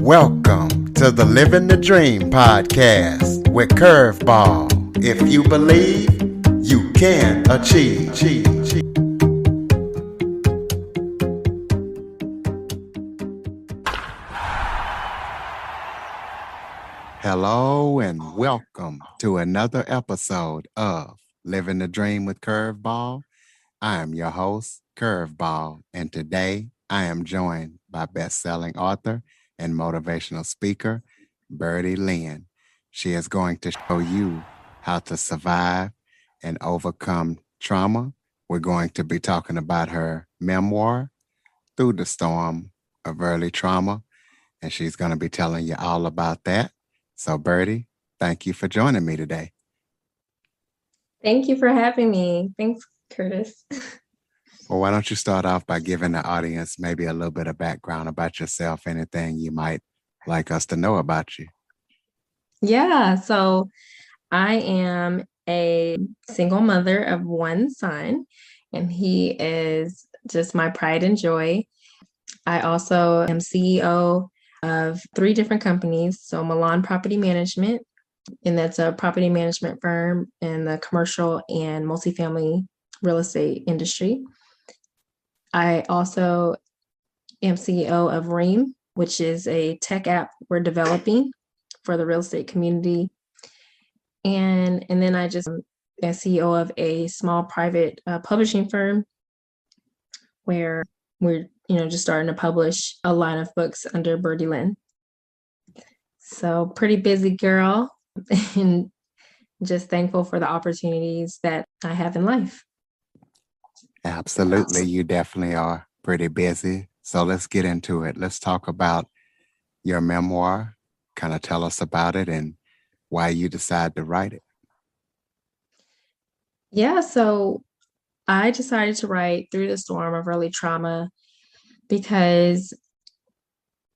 Welcome to the Living the Dream podcast with Curveball. If you believe, you can achieve. Hello and welcome to another episode of Living the Dream with Curveball. I am your host, Curveball, and today I am joined by best-selling author and motivational speaker, Byrdy Lynn. She is going to show you how to survive and overcome trauma. We're going to be talking about her memoir, Through the Storm of Early Trauma, and she's going to be telling you all about that. So, Byrdy, thank you for joining me today. Thank you for having me. Thanks, Curtis. Well, why don't you start off by giving the audience maybe a little bit of background about yourself, anything you might like us to know about you? Yeah, so I am a single mother of one son, and he is just my pride and joy. I also am CEO of 3 different companies. So Milan Property Management, and that's a property management firm in the commercial and multifamily real estate industry. I also am CEO of Ream, which is a tech app we're developing for the real estate community. And then I just am CEO of a small private publishing firm where we're just starting to publish a line of books under Byrdy Lynn. So pretty busy girl, and just thankful for the opportunities that I have in life. Absolutely. You definitely are pretty busy. So let's get into it. Let's talk about your memoir. Kind of tell us about it and why you decided to write it. Yeah, so I decided to write Through the Storm of Early Trauma because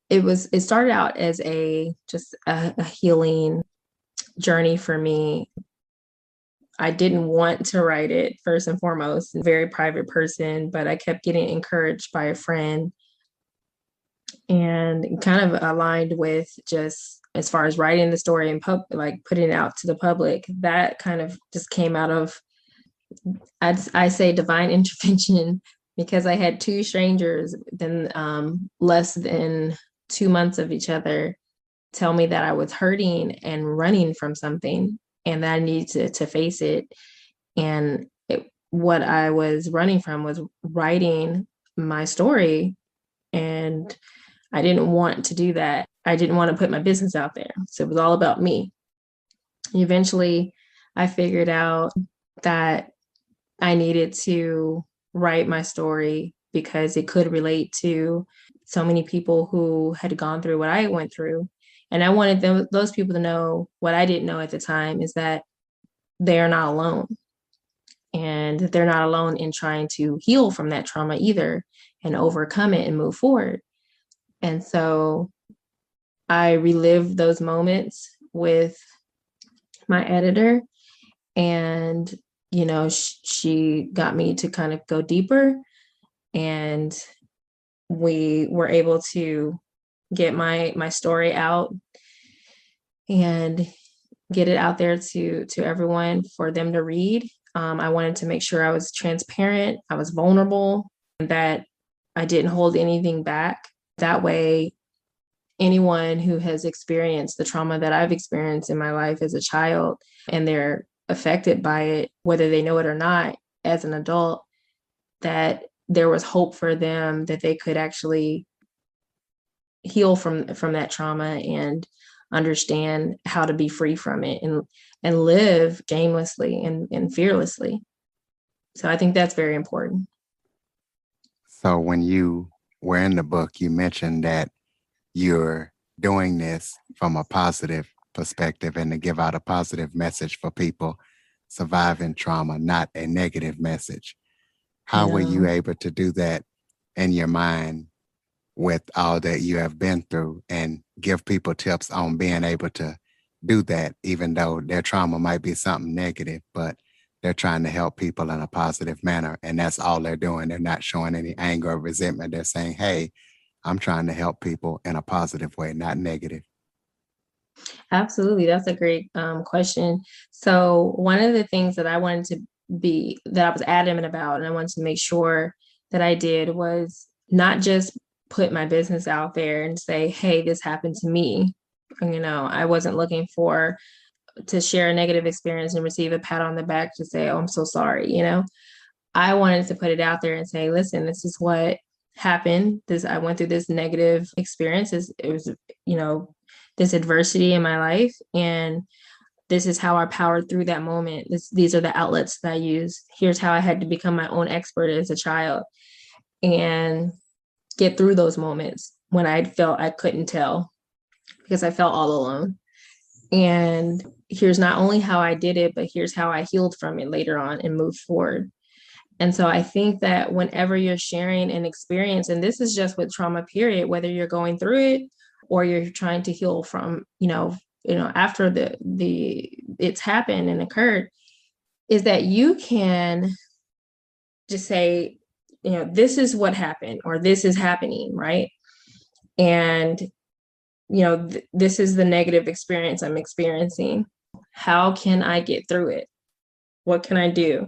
it started out as just a healing journey for me. I didn't want to write it first and foremost, a very private person, but I kept getting encouraged by a friend and kind of aligned with just as far as writing the story and putting it out to the public. That kind of just came out of, I say, divine intervention, because I had 2 strangers then less than 2 months of each other tell me that I was hurting and running from something and that I needed to face it. And what I was running from was writing my story. And I didn't want to do that. I didn't want to put my business out there. So it was all about me. Eventually, I figured out that I needed to write my story because it could relate to so many people who had gone through what I went through. And I wanted those people to know what I didn't know at the time, is that they are not alone. And they're not alone in trying to heal from that trauma either and overcome it and move forward. And so I relived those moments with my editor, and she got me to kind of go deeper, and we were able to get my story out and get it out there to everyone for them to read. I wanted to make sure I was transparent, I was vulnerable, and that I didn't hold anything back. That way, anyone who has experienced the trauma that I've experienced in my life as a child, and they're affected by it, whether they know it or not, as an adult, that there was hope for them, that they could actually heal from that trauma and understand how to be free from it and live shamelessly and fearlessly. So I think that's very important. So when you were in the book, you mentioned that you're doing this from a positive perspective and to give out a positive message for people surviving trauma, not a negative message. How were you able to do that in your mind with all that you have been through, and give people tips on being able to do that, even though their trauma might be something negative, but they're trying to help people in a positive manner, and that's all they're doing. They're not showing any anger or resentment. They're saying, hey, I'm trying to help people in a positive way, not negative. Absolutely. That's a great question. So, one of the things that I wanted to that I was adamant about, and I wanted to make sure that I did was not just put my business out there and say, hey, this happened to me. I wasn't looking to share a negative experience and receive a pat on the back to say, oh, I'm so sorry. I wanted to put it out there and say, listen, this is what happened. I went through this negative experience. It was, this adversity in my life. And this is how I powered through that moment. These are the outlets that I use. Here's how I had to become my own expert as a child and get through those moments when I felt I couldn't tell because I felt all alone. And here's not only how I did it, but here's how I healed from it later on and moved forward. And so I think that whenever you're sharing an experience, and this is just with trauma, period, whether you're going through it or you're trying to heal from, after it's happened and occurred, is that you can just say, this is what happened or this is happening, right? And, this is the negative experience I'm experiencing. How can I get through it? What can I do?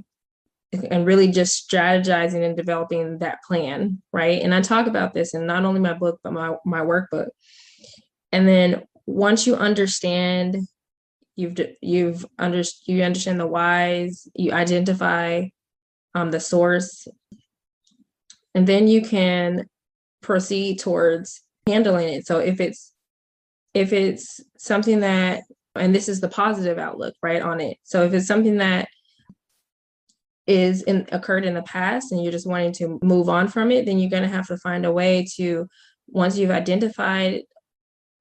And really just strategizing and developing that plan, right? And I talk about this in not only my book, but my workbook. And then once you understand, you understand the whys, you identify the source, and then you can proceed towards handling it. So if it's something that, and this is the positive outlook, right, on it. So if it's something that occurred in the past and you're just wanting to move on from it, then you're going to have to find a way to, once you've identified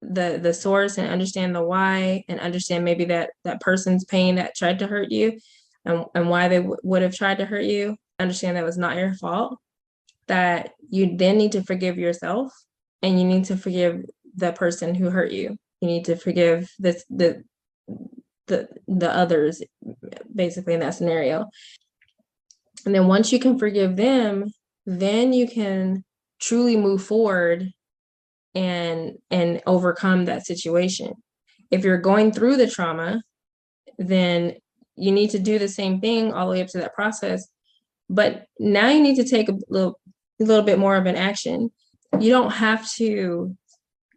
the source and understand the why and understand maybe that person's pain that tried to hurt you and why they would have tried to hurt you, understand that was not your fault, that you then need to forgive yourself and you need to forgive the person who hurt you. You need to forgive the others, basically, in that scenario. And then once you can forgive them, then you can truly move forward and overcome that situation. If you're going through the trauma, then you need to do the same thing all the way up to that process. But now you need to take a little bit more of an action. You don't have to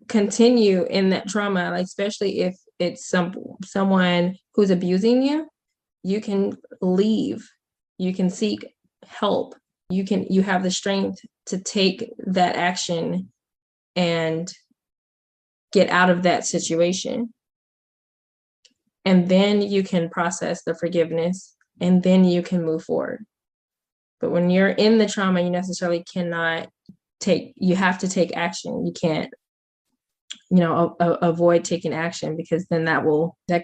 continue in that trauma, like especially if it's someone who's abusing you. You can leave. You can seek help. You have the strength to take that action and get out of that situation. And then you can process the forgiveness and then you can move forward. But when you're in the trauma, you necessarily you have to take action. You can't, avoid taking action, because then that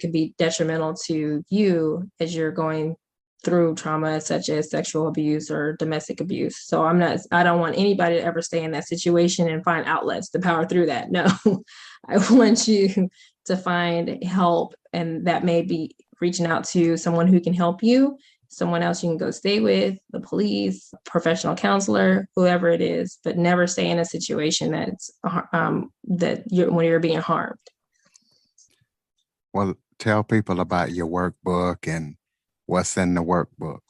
could be detrimental to you as you're going through trauma such as sexual abuse or domestic abuse. So I don't want anybody to ever stay in that situation and find outlets to power through that. No, I want you to find help, and that may be reaching out to someone who can help you, someone else you can go stay with, the police, professional counselor, whoever it is, but never stay in a situation when you're being harmed. Well, tell people about your workbook and what's in the workbook.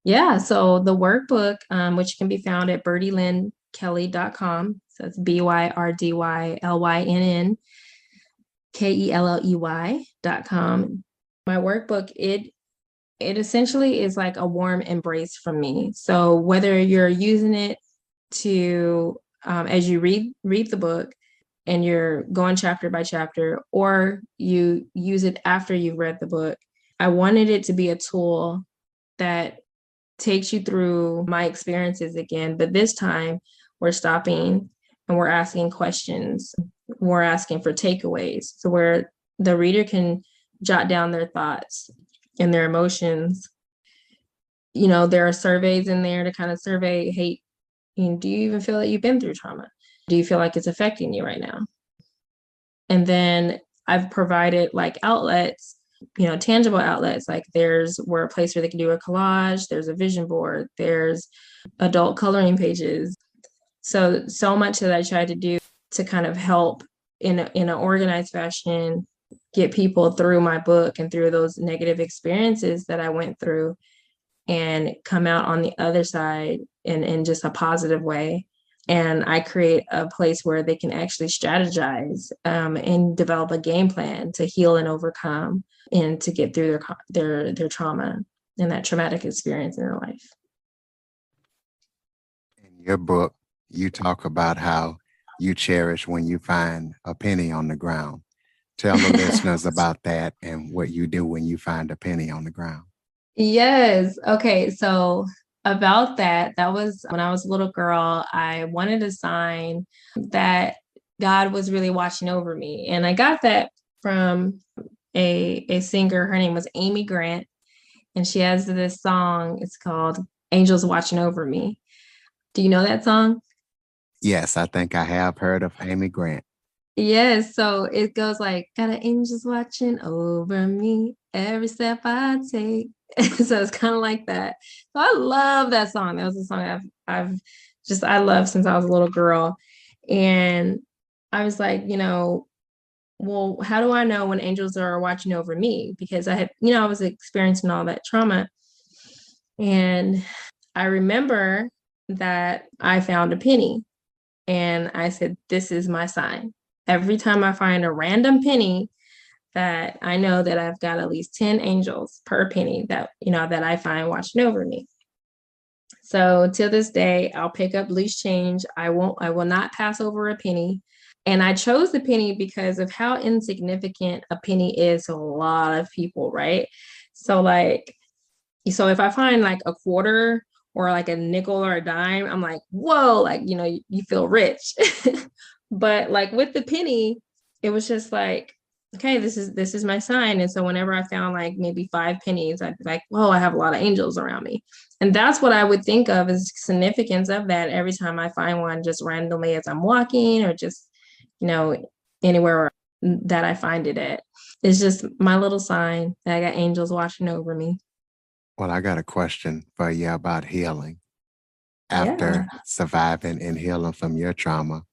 Yeah, so the workbook, which can be found at byrdylynnkelly.com. So it's BYRDYLYNNKELLEY.com. My workbook, it essentially is like a warm embrace from me. So whether you're using it to, as you read the book and you're going chapter by chapter, or you use it after you've read the book, I wanted it to be a tool that takes you through my experiences again. But this time we're stopping and we're asking questions. We're asking for takeaways. So where the reader can jot down their thoughts and their emotions. There are surveys in there to kind of survey, hey, do you even feel that you've been through trauma? Do you feel like it's affecting you right now? And then I've provided like outlets, tangible outlets, like there's a place where they can do a collage, there's a vision board, there's adult coloring pages, So much that I tried to do to kind of help in an organized fashion get people through my book and through those negative experiences that I went through and come out on the other side in just a positive way. And I create a place where they can actually strategize and develop a game plan to heal and overcome and to get through their trauma and that traumatic experience in their life. In your book, you talk about how you cherish when you find a penny on the ground. Tell the listeners about that and what you do when you find a penny on the ground. Yes. Okay. So about that, that was when I was a little girl. I wanted a sign that God was really watching over me. And I got that from a singer. Her name was Amy Grant. And she has this song. It's called Angels Watching Over Me. Do you know that song? Yes, I think I have heard of Amy Grant. Yes, so it goes like, got an angels watching over me every step I take. So it's kind of like that. So I love that song. That was a song I've just I love since I was a little girl. And I was like, well, how do I know when angels are watching over me? Because I had, I was experiencing all that trauma. And I remember that I found a penny and I said, this is my sign. Every time I find a random penny, that I know that I've got at least 10 angels per penny that I find watching over me. So till this day, I'll pick up loose change. I will not pass over a penny. And I chose the penny because of how insignificant a penny is to a lot of people, right? So so if I find like a quarter or like a nickel or a dime, I'm like, whoa, like, you feel rich. But like with the penny, it was just like, okay, this is my sign. And so whenever I found like maybe 5 pennies, I'd be like, whoa, I have a lot of angels around me. And that's what I would think of as significance of that every time I find one just randomly as I'm walking or just, you know, anywhere that I find it at. It's just my little sign that I got angels watching over me. Well, I got a question for you about healing. Yeah. After surviving and healing from your trauma,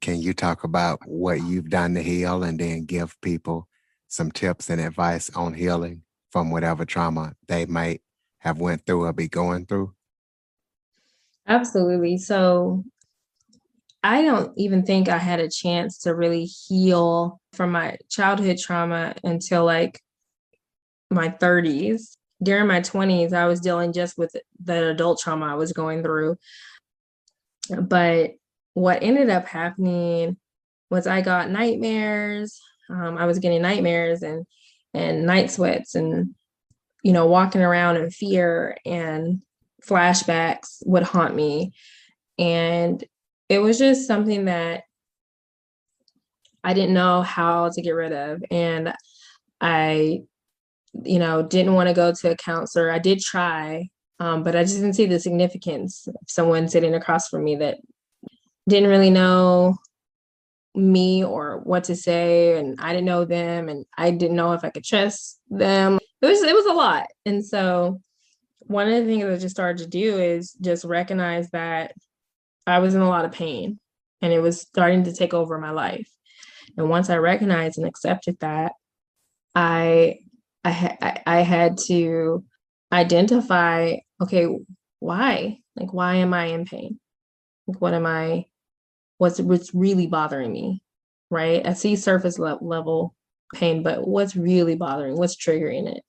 can you talk about what you've done to heal and then give people some tips and advice on healing from whatever trauma they might have went through or be going through? Absolutely. So I don't even think I had a chance to really heal from my childhood trauma until like my 30s. During my 20s, I was dealing just with the adult trauma I was going through. But what ended up happening was I got nightmares. I was getting nightmares and night sweats and walking around in fear, and flashbacks would haunt me. And it was just something that I didn't know how to get rid of. And I, didn't want to go to a counselor. I did try, but I just didn't see the significance of someone sitting across from me that didn't really know me or what to say. And I didn't know them and I didn't know if I could trust them. It was a lot. And so one of the things I just started to do is just recognize that I was in a lot of pain and it was starting to take over my life. And once I recognized and accepted that, I I had to identify, okay, why? Like, why am I in pain? Like, what's really bothering me, right? I see surface level pain, but what's really bothering? What's triggering it?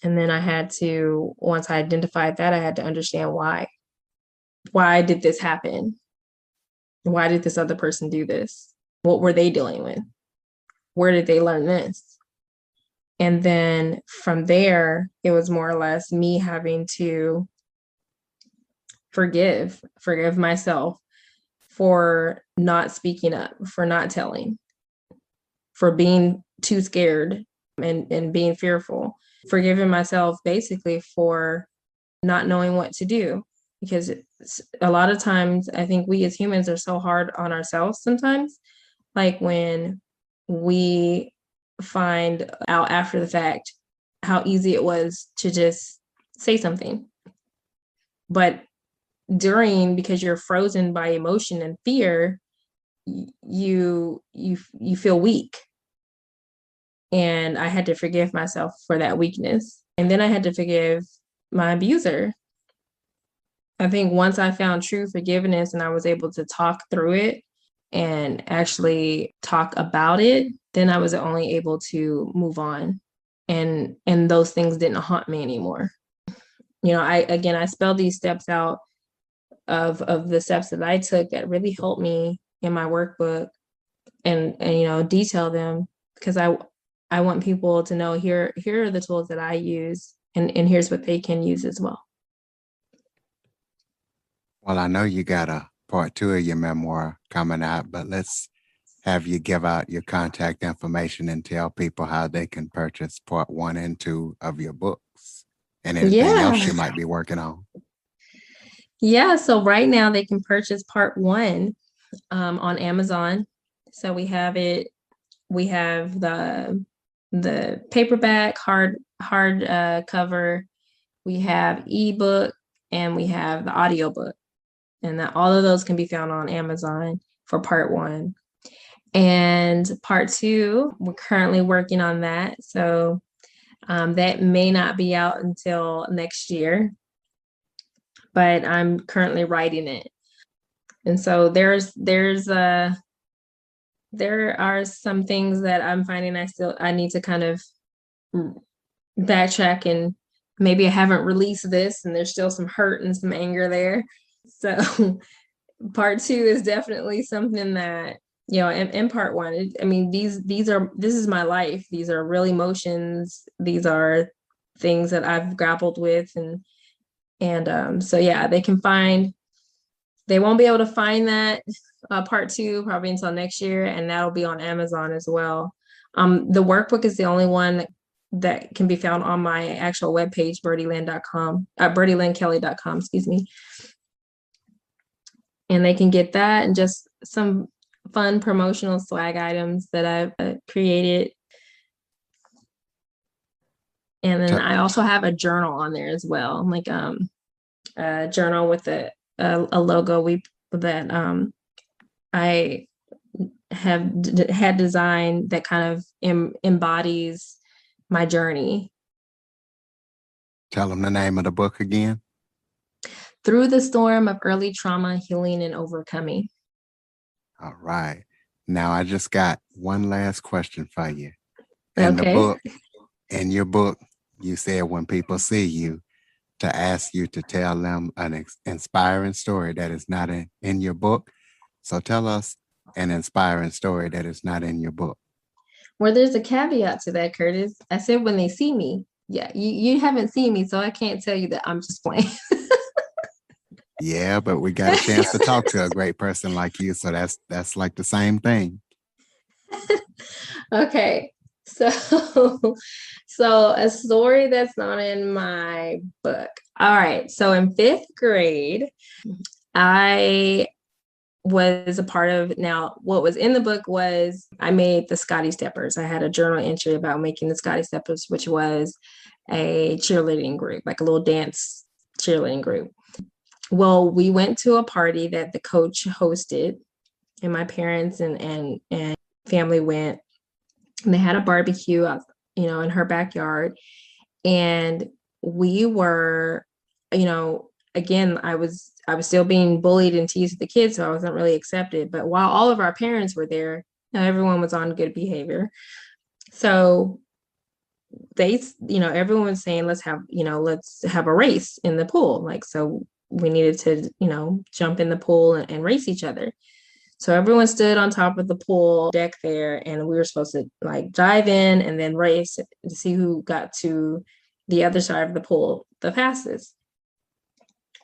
And then once I identified that, I had to understand why. Why did this happen? Why did this other person do this? What were they dealing with? Where did they learn this? And then from there, it was more or less me having to forgive myself for not speaking up, for not telling, for being too scared and being fearful, forgiving myself basically for not knowing what to do. Because a lot of times, I think we as humans are so hard on ourselves sometimes. Like when we find out after the fact how easy it was to just say something. But because you're frozen by emotion and fear, you feel weak. And I had to forgive myself for that weakness. And then I had to forgive my abuser. I think once I found true forgiveness and I was able to talk through it and actually talk about it, then I was only able to move on. And those things didn't haunt me anymore. I spelled these steps out of the steps that I took that really helped me in my workbook, and detail them, because I want people to know, here are the tools that I use, and here's what they can use as well. Well, I know you got a part 2 of your memoir coming out, but let's have you give out your contact information and tell people how they can purchase part 1 and 2 of your books and anything else Yeah. you might be working on. Yeah. So right now they can purchase part 1 on Amazon. So we have the paperback, hard cover, we have ebook, and we have the audiobook. And that all of those can be found on Amazon for part 1. And part 2, we're currently working on that. So that may not be out until next year, but I'm currently writing it. And so there are some things that I'm finding I need to kind of backtrack, and maybe I haven't released this and there's still some hurt and some anger there. So part 2 is definitely something that, in part 1, this is my life. These are real emotions. These are things that I've grappled with. And so, yeah, they won't be able to find that part 2 probably until next year, and that'll be on Amazon as well. The workbook is the only one that can be found on my actual webpage, byrdylynnkelly.com, excuse me. And they can get that and just some fun promotional swag items that I've created. And then I also have a journal on there as well, like a journal with a logo that I have had designed that kind of embodies my journey. Tell them the name of the book again. Through the Storm of Early Trauma, Healing, and Overcoming. All right. Now I just got one last question for you. Okay. In your book, you said when people see you, to ask you to tell them an inspiring story that is not in your book. So tell us an inspiring story that is not in your book. Well, there's a caveat to that, Curtis. I said when they see me. Yeah, you haven't seen me, so I can't tell you that. I'm just playing. Yeah, but we got a chance to talk to a great person like you, so that's like the same thing. Okay. So a story that's not in my book. All right. So in 5th grade, I was a part of, now what was in the book was I made the Scotty Steppers. I had a journal entry about making the Scotty Steppers, which was a cheerleading group, like a little dance cheerleading group. Well, we went to a party that the coach hosted, and my parents and family went, and they had a barbecue out, in her backyard. And we were, again, I was still being bullied and teased with the kids, so I wasn't really accepted. But while all of our parents were there, everyone was on good behavior. So they, everyone was saying, let's have a race in the pool. Like, so we needed to, jump in the pool and race each other. So everyone stood on top of the pool deck there, and we were supposed to like dive in and then race to see who got to the other side of the pool the fastest.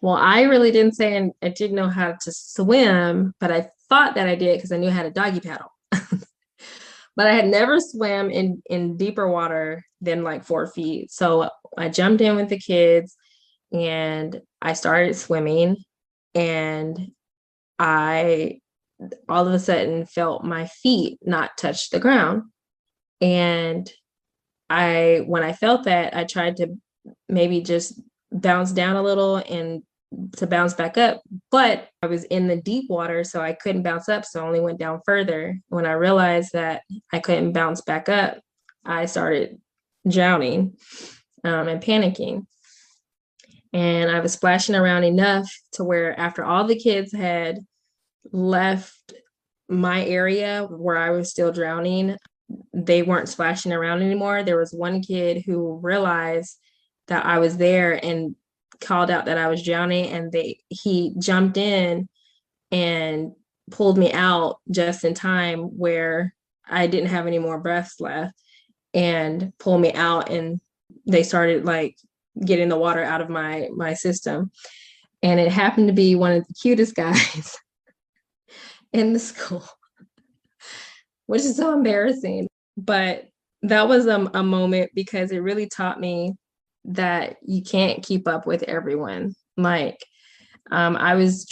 Well, I really didn't say, and I didn't know how to swim, but I thought that I did because I knew how to doggy paddle. But I had never swam in deeper water than like 4 feet. So I jumped in with the kids and I started swimming, and I all of a sudden felt my feet not touch the ground. And when I felt that, I tried to maybe just bounce down a little and to bounce back up, but I was in the deep water, so I couldn't bounce up, so I only went down further. When I realized that I couldn't bounce back up, I started drowning and panicking. And I was splashing around enough to where after all the kids had left my area where I was still drowning, they weren't splashing around anymore. There was one kid who realized that I was there and called out that I was drowning, and he jumped in and pulled me out just in time where I didn't have any more breaths left, and pulled me out, and they started like getting the water out of my system. And it happened to be one of the cutest guys in the school, which is so embarrassing. But that was a moment because it really taught me that you can't keep up with everyone. Like, I wasn't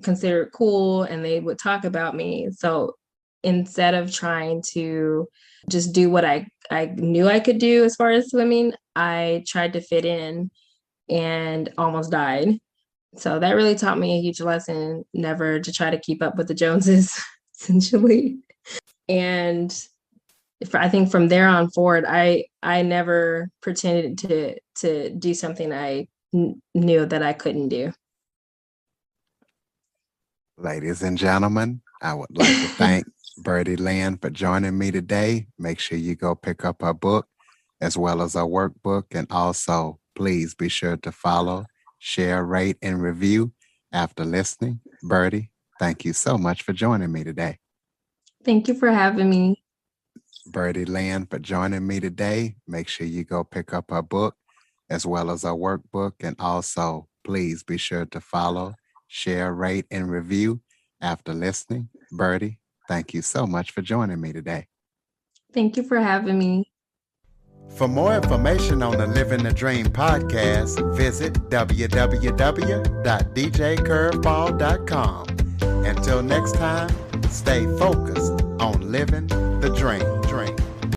considered cool, and they would talk about me. So instead of trying to just do what I knew I could do as far as swimming, I tried to fit in and almost died. So that really taught me a huge lesson, never to try to keep up with the Joneses, essentially. And I think from there on forward, I never pretended to do something I knew that I couldn't do. Ladies and gentlemen, I would like to thank Byrdy Lynn for joining me today. Make sure you go pick up her book as well as her workbook. And also, please be sure to follow, share, rate, and review after listening. Byrdy, thank you so much for joining me today. Thank you for having me. Byrdy Lynn for joining me today. Make sure you go pick up her book as well as her workbook. And also, please be sure to follow, share, rate, and review after listening. Byrdy, thank you so much for joining me today. Thank you for having me. For more information on the Living the Dream podcast, visit www.djcurveball.com. Until next time, stay focused on living the dream.